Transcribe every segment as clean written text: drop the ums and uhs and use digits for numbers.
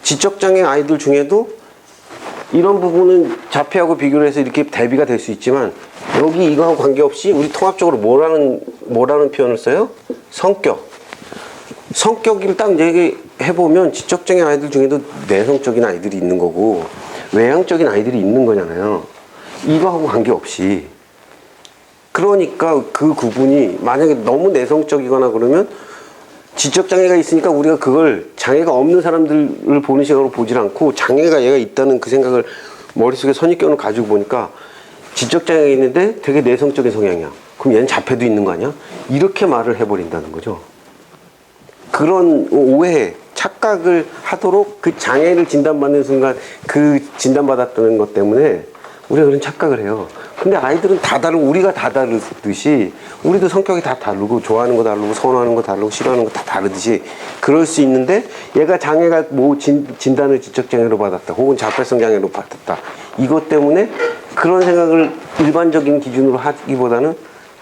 지적장애 아이들 중에도 이런 부분은 자폐하고 비교를 해서 이렇게 대비가 될 수 있지만 여기 이거하고 관계없이 우리 통합적으로 뭐라는 표현을 써요? 성격. 성격을 딱 얘기해보면 지적장애 아이들 중에도 내성적인 아이들이 있는 거고 외향적인 아이들이 있는 거잖아요. 이거하고 관계없이. 그러니까 그 구분이 만약에 너무 내성적이거나 그러면 지적장애가 있으니까 우리가 그걸 장애가 없는 사람들을 보는 시각으로 보질 않고 장애가 얘가 있다는 그 생각을 머릿속에 선입견을 가지고 보니까 지적장애가 있는데 되게 내성적인 성향이야. 그럼 얘는 자폐도 있는 거 아니야? 이렇게 말을 해버린다는 거죠. 그런 오해, 착각을 하도록 그 장애를 진단받는 순간 그 진단받았다는 것 때문에 우리가 그런 착각을 해요. 근데 아이들은 다 다르고 우리가 다 다르듯이 우리도 성격이 다 다르고 좋아하는 거 다르고 선호하는 거 다르고 싫어하는 거 다 다르듯이 그럴 수 있는데 얘가 장애가 뭐 진단을 지적장애로 받았다 혹은 자폐성 장애로 받았다 이것 때문에 그런 생각을 일반적인 기준으로 하기보다는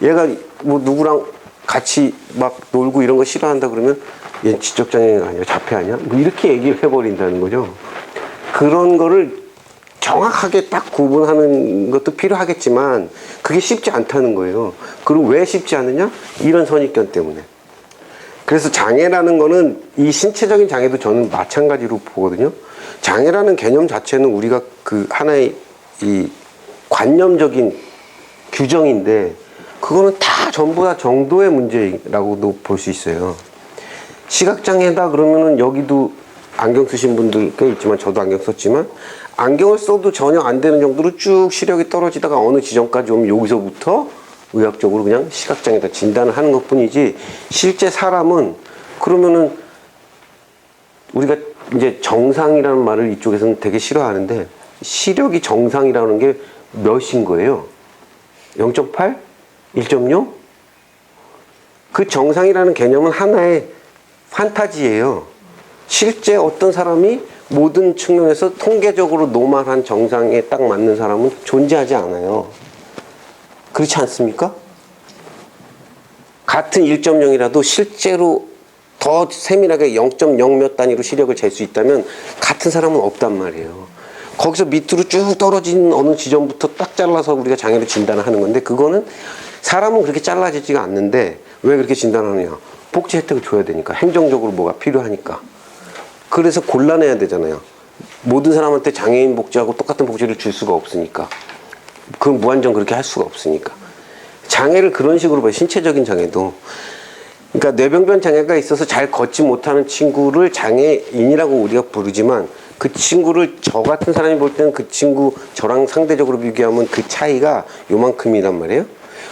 얘가 뭐 누구랑 같이 막 놀고 이런 거 싫어한다 그러면 얘 지적장애가 아니야 자폐 아니야 뭐 이렇게 얘기를 해버린다는 거죠. 그런 거를 정확하게 딱 구분하는 것도 필요하겠지만 그게 쉽지 않다는 거예요. 그리고 왜 쉽지 않느냐? 이런 선입견 때문에. 그래서 장애라는 거는 이 신체적인 장애도 저는 마찬가지로 보거든요. 장애라는 개념 자체는 우리가 그 하나의 이 관념적인 규정인데 그거는 다 전부 다 정도의 문제라고도 볼 수 있어요. 시각장애다 그러면은 여기도 안경 쓰신 분들 꽤 있지만 저도 안경 썼지만 안경을 써도 전혀 안 되는 정도로 쭉 시력이 떨어지다가 어느 지점까지 오면 여기서부터 의학적으로 그냥 시각장애다 진단을 하는 것 뿐이지 실제 사람은 그러면은 우리가 이제 정상이라는 말을 이쪽에서는 되게 싫어하는데 시력이 정상이라는 게 몇인 거예요? 0.8? 1.0? 그 정상이라는 개념은 하나의 판타지예요. 실제 어떤 사람이 모든 측면에서 통계적으로 노멀한 정상에 딱 맞는 사람은 존재하지 않아요. 그렇지 않습니까? 같은 1.0이라도 실제로 더 세밀하게 0.0 몇 단위로 시력을 잴 수 있다면 같은 사람은 없단 말이에요. 거기서 밑으로 쭉 떨어진 어느 지점부터 딱 잘라서 우리가 장애를 진단을 하는 건데 그거는 사람은 그렇게 잘라지지가 않는데 왜 그렇게 진단하느냐? 복지 혜택을 줘야 되니까 행정적으로 뭐가 필요하니까. 그래서 골라내야 되잖아요. 모든 사람한테 장애인 복지하고 똑같은 복지를 줄 수가 없으니까. 그건 무한정 그렇게 할 수가 없으니까. 장애를 그런 식으로 봐요. 신체적인 장애도. 그러니까 뇌병변 장애가 있어서 잘 걷지 못하는 친구를 장애인이라고 우리가 부르지만 그 친구를 저 같은 사람이 볼 때는 그 친구 저랑 상대적으로 비교하면 그 차이가 요만큼이란 말이에요.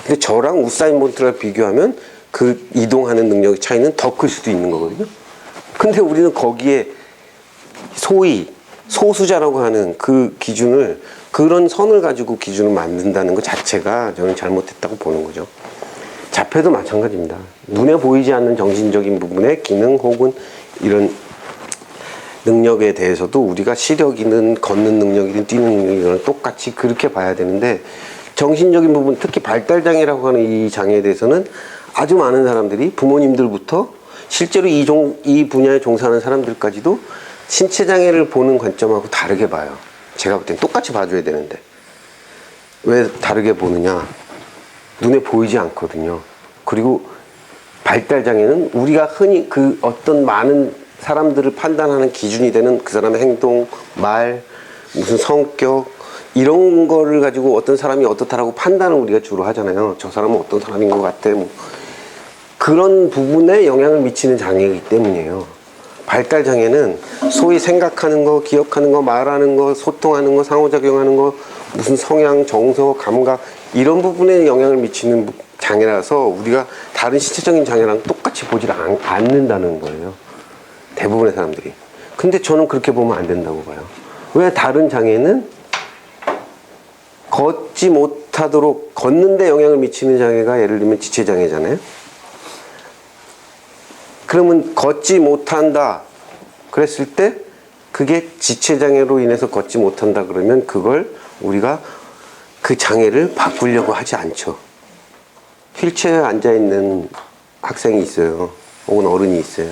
근데 저랑 우사인 볼트랑 비교하면 그 이동하는 능력의 차이는 더 클 수도 있는 거거든요. 근데 우리는 거기에 소위 소수자라고 하는 그 기준을 그런 선을 가지고 기준을 만든다는 것 자체가 저는 잘못했다고 보는 거죠. 자폐도 마찬가지입니다. 눈에 보이지 않는 정신적인 부분의 기능 혹은 이런 능력에 대해서도 우리가 시력이든 걷는 능력이든 뛰는 능력이든 똑같이 그렇게 봐야 되는데 정신적인 부분 특히 발달장애라고 하는 이 장애에 대해서는 아주 많은 사람들이 부모님들부터 실제로 이 분야에 종사하는 사람들까지도 신체장애를 보는 관점하고 다르게 봐요. 제가 볼 땐 똑같이 봐줘야 되는데 왜 다르게 보느냐? 눈에 보이지 않거든요. 그리고 발달장애는 우리가 흔히 그 어떤 많은 사람들을 판단하는 기준이 되는 그 사람의 행동, 말, 무슨 성격 이런 거를 가지고 어떤 사람이 어떻다라고 판단을 우리가 주로 하잖아요. 저 사람은 어떤 사람인 것 같아. 뭐. 그런 부분에 영향을 미치는 장애이기 때문이에요. 발달장애는 소위 생각하는 거, 기억하는 거, 말하는 거, 소통하는 거, 상호작용하는 거, 무슨 성향, 정서, 감각 이런 부분에 영향을 미치는 장애라서 우리가 다른 신체적인 장애랑 똑같이 보질 않는다는 거예요. 대부분의 사람들이. 근데 저는 그렇게 보면 안 된다고 봐요. 왜 다른 장애는 걷지 못하도록 걷는데 영향을 미치는 장애가 예를 들면 지체장애잖아요. 그러면 걷지 못한다 그랬을 때 그게 지체장애로 인해서 걷지 못한다 그러면 그걸 우리가 그 장애를 바꾸려고 하지 않죠. 휠체어에 앉아있는 학생이 있어요. 혹은 어른이 있어요.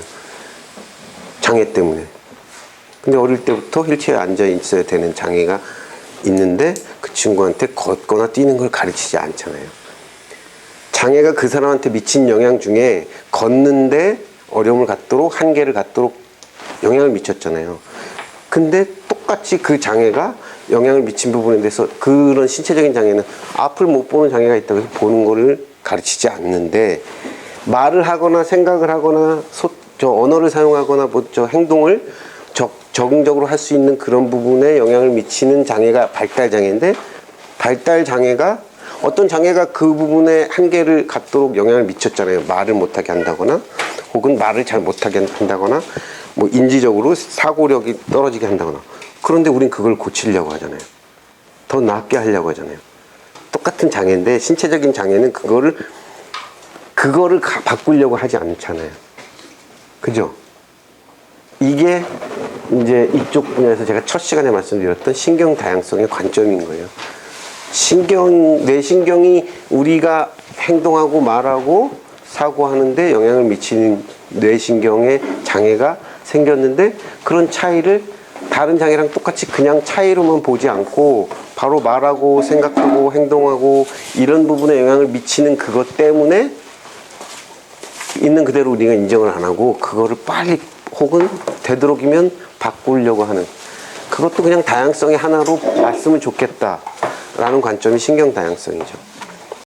장애 때문에. 근데 어릴 때부터 휠체어에 앉아 있어야 되는 장애가 있는데 그 친구한테 걷거나 뛰는 걸 가르치지 않잖아요. 장애가 그 사람한테 미친 영향 중에 걷는데 어려움을 갖도록 한계를 갖도록 영향을 미쳤잖아요. 근데 똑같이 그 장애가 영향을 미친 부분에 대해서 그런 신체적인 장애는 앞을 못 보는 장애가 있다고 해서 보는 거를 가르치지 않는데 말을 하거나 생각을 하거나 언어를 사용하거나 행동을 적응적으로 할 수 있는 그런 부분에 영향을 미치는 장애가 발달 장애인데 발달 장애가 어떤 장애가 그 부분에 한계를 갖도록 영향을 미쳤잖아요. 말을 못하게 한다거나 혹은 말을 잘 못하게 한다거나 뭐 인지적으로 사고력이 떨어지게 한다거나 그런데 우린 그걸 고치려고 하잖아요. 더 낫게 하려고 하잖아요. 똑같은 장애인데 신체적인 장애는 그거를 바꾸려고 하지 않잖아요. 그죠? 이게 이제 이쪽 분야에서 제가 첫 시간에 말씀드렸던 신경 다양성의 관점인 거예요. 뇌신경이 우리가 행동하고 말하고 사고하는데 영향을 미치는 뇌신경의 장애가 생겼는데 그런 차이를 다른 장애랑 똑같이 그냥 차이로만 보지 않고 바로 말하고 생각하고 행동하고 이런 부분에 영향을 미치는 그것 때문에 있는 그대로 우리가 인정을 안 하고 그거를 빨리 혹은 되도록이면 바꾸려고 하는 그것도 그냥 다양성의 하나로 봤으면 좋겠다라는 관점이 신경 다양성이죠.